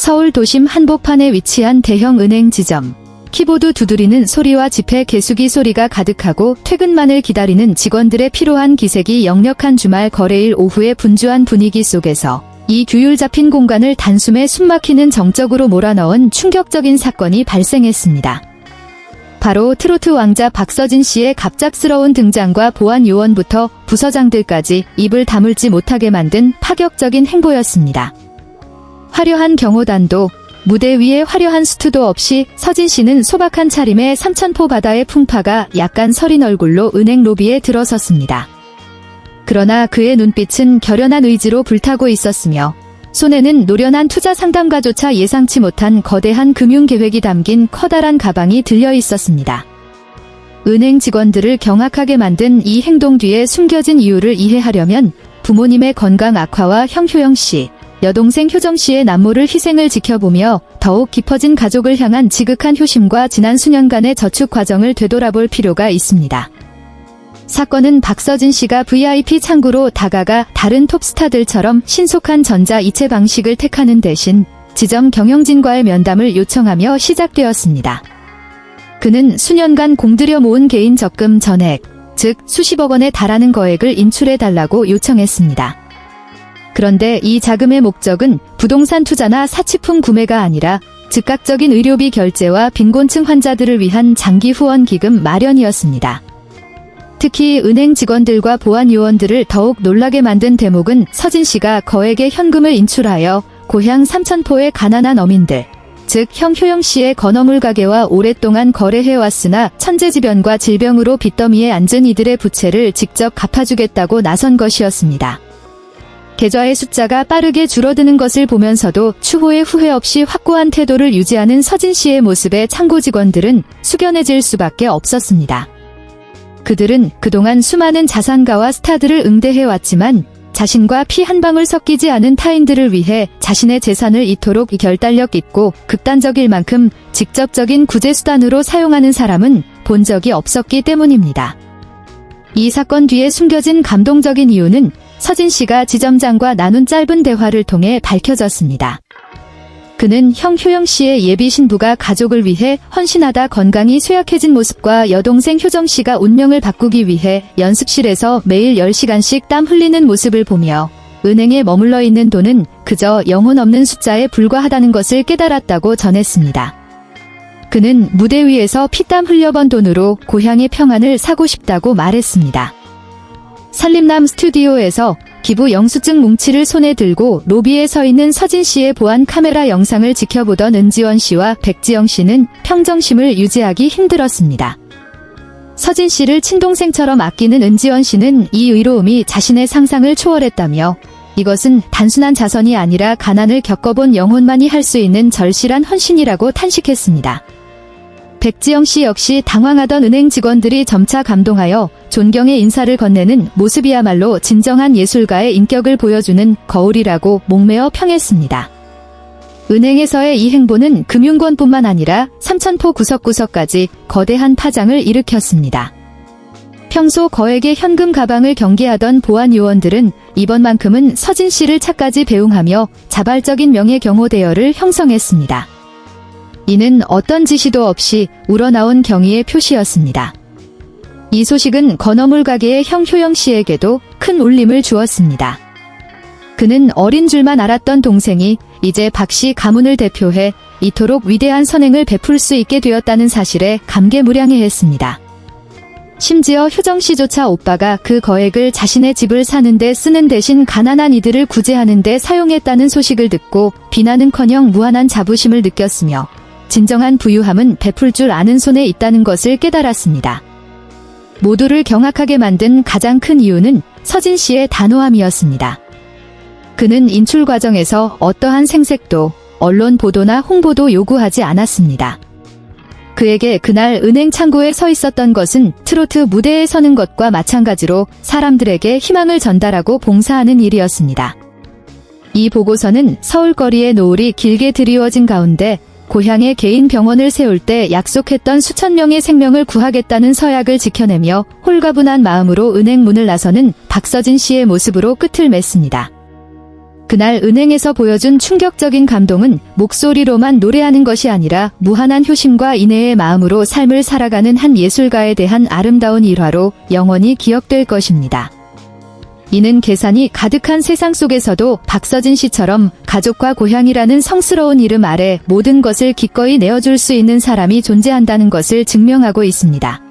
서울 도심 한복판에 위치한 대형 은행 지점. 키보드 두드리는 소리와 지폐 개수기 소리가 가득하고 퇴근만을 기다리는 직원들의 피로한 기색이 역력한 주말 거래일 오후의 분주한 분위기 속에서 이 규율 잡힌 공간을 단숨에 숨막히는 정적으로 몰아넣은 충격적인 사건이 발생했습니다. 바로 트로트 왕자 박서진 씨의 갑작스러운 등장과 보안 요원부터 부서장들까지 입을 다물지 못하게 만든 파격적인 행보였습니다. 화려한 경호단도, 무대 위에 화려한 수트도 없이 서진 씨는 소박한 차림에 삼천포 바다의 풍파가 약간 서린 얼굴로 은행 로비에 들어섰습니다. 그러나 그의 눈빛은 결연한 의지로 불타고 있었으며 손에는 노련한 투자 상담가조차 예상치 못한 거대한 금융 계획이 담긴 커다란 가방이 들려 있었습니다. 은행 직원들을 경악하게 만든 이 행동 뒤에 숨겨진 이유를 이해하려면 부모님의 건강 악화와 형 효영 씨, 여동생 효정 씨의 남모를 희생을 지켜보며 더욱 깊어진 가족을 향한 지극한 효심과 지난 수년간의 저축 과정을 되돌아볼 필요가 있습니다. 사건은 박서진 씨가 VIP 창구로 다가가 다른 톱스타들처럼 신속한 전자 이체 방식을 택하는 대신 지점 경영진과의 면담을 요청하며 시작되었습니다. 그는 수년간 공들여 모은 개인 적금 전액, 즉 수십억 원에 달하는 거액을 인출해달라고 요청했습니다. 그런데 이 자금의 목적은 부동산 투자나 사치품 구매가 아니라 즉각적인 의료비 결제와 빈곤층 환자들을 위한 장기 후원 기금 마련이었습니다. 특히 은행 직원들과 보안 요원들을 더욱 놀라게 만든 대목은 서진 씨가 거액의 현금을 인출하여 고향 삼천포의 가난한 어민들, 즉 형 효영 씨의 건어물 가게와 오랫동안 거래해왔으나 천재지변과 질병으로 빚더미에 앉은 이들의 부채를 직접 갚아주겠다고 나선 것이었습니다. 계좌의 숫자가 빠르게 줄어드는 것을 보면서도 추후에 후회 없이 확고한 태도를 유지하는 서진 씨의 모습에 창고 직원들은 숙연해질 수밖에 없었습니다. 그들은 그동안 수많은 자산가와 스타들을 응대해왔지만 자신과 피 한 방울 섞이지 않은 타인들을 위해 자신의 재산을 이토록 결단력 있고 극단적일 만큼 직접적인 구제수단으로 사용하는 사람은 본 적이 없었기 때문입니다. 이 사건 뒤에 숨겨진 감동적인 이유는 서진 씨가 지점장과 나눈 짧은 대화를 통해 밝혀졌습니다. 그는 형 효영 씨의 예비 신부가 가족을 위해 헌신하다 건강이 쇠약해진 모습과 여동생 효정 씨가 운명을 바꾸기 위해 연습실에서 매일 10시간씩 땀 흘리는 모습을 보며 은행에 머물러 있는 돈은 그저 영혼 없는 숫자에 불과하다는 것을 깨달았다고 전했습니다. 그는 무대 위에서 피땀 흘려번 돈으로 고향의 평안을 사고 싶다고 말했습니다. 산림남 스튜디오에서 기부 영수증 뭉치를 손에 들고 로비에 서 있는 서진 씨의 보안 카메라 영상을 지켜보던 은지원 씨와 백지영 씨는 평정심을 유지하기 힘들었습니다. 서진 씨를 친동생처럼 아끼는 은지원 씨는 이 의로움이 자신의 상상을 초월했다며 이것은 단순한 자선이 아니라 가난을 겪어본 영혼만이 할 수 있는 절실한 헌신이라고 탄식했습니다. 백지영 씨 역시 당황하던 은행 직원들이 점차 감동하여 존경의 인사를 건네는 모습이야말로 진정한 예술가의 인격을 보여주는 거울이라고 목매어 평했습니다. 은행에서의 이 행보는 금융권뿐만 아니라 삼천포 구석구석까지 거대한 파장을 일으켰습니다. 평소 거액의 현금 가방을 경계하던 보안 요원들은 이번만큼은 서진 씨를 차까지 배웅하며 자발적인 명예 경호 대여를 형성했습니다. 이는 어떤 지시도 없이 우러나온 경의의 표시였습니다. 이 소식은 건어물 가게의 형 효영 씨에게도 큰 울림을 주었습니다. 그는 어린 줄만 알았던 동생이 이제 박 씨 가문을 대표해 이토록 위대한 선행을 베풀 수 있게 되었다는 사실에 감개무량해했습니다. 심지어 효정 씨조차 오빠가 그 거액을 자신의 집을 사는데 쓰는 대신 가난한 이들을 구제하는 데 사용했다는 소식을 듣고 비난은커녕 무한한 자부심을 느꼈으며 진정한 부유함은 베풀 줄 아는 손에 있다는 것을 깨달았습니다. 모두를 경악하게 만든 가장 큰 이유는 서진 씨의 단호함이었습니다. 그는 인출 과정에서 어떠한 생색도, 언론 보도나 홍보도 요구하지 않았습니다. 그에게 그날 은행 창구에 서 있었던 것은 트로트 무대에 서는 것과 마찬가지로 사람들에게 희망을 전달하고 봉사하는 일이었습니다. 이 보고서는 서울거리의 노을이 길게 드리워진 가운데 고향에 개인 병원을 세울 때 약속했던 수천 명의 생명을 구하겠다는 서약을 지켜내며 홀가분한 마음으로 은행 문을 나서는 박서진 씨의 모습으로 끝을 맺습니다. 그날 은행에서 보여준 충격적인 감동은 목소리로만 노래하는 것이 아니라 무한한 효심과 인내의 마음으로 삶을 살아가는 한 예술가에 대한 아름다운 일화로 영원히 기억될 것입니다. 이는 계산이 가득한 세상 속에서도 박서진 씨처럼 가족과 고향이라는 성스러운 이름 아래 모든 것을 기꺼이 내어줄 수 있는 사람이 존재한다는 것을 증명하고 있습니다.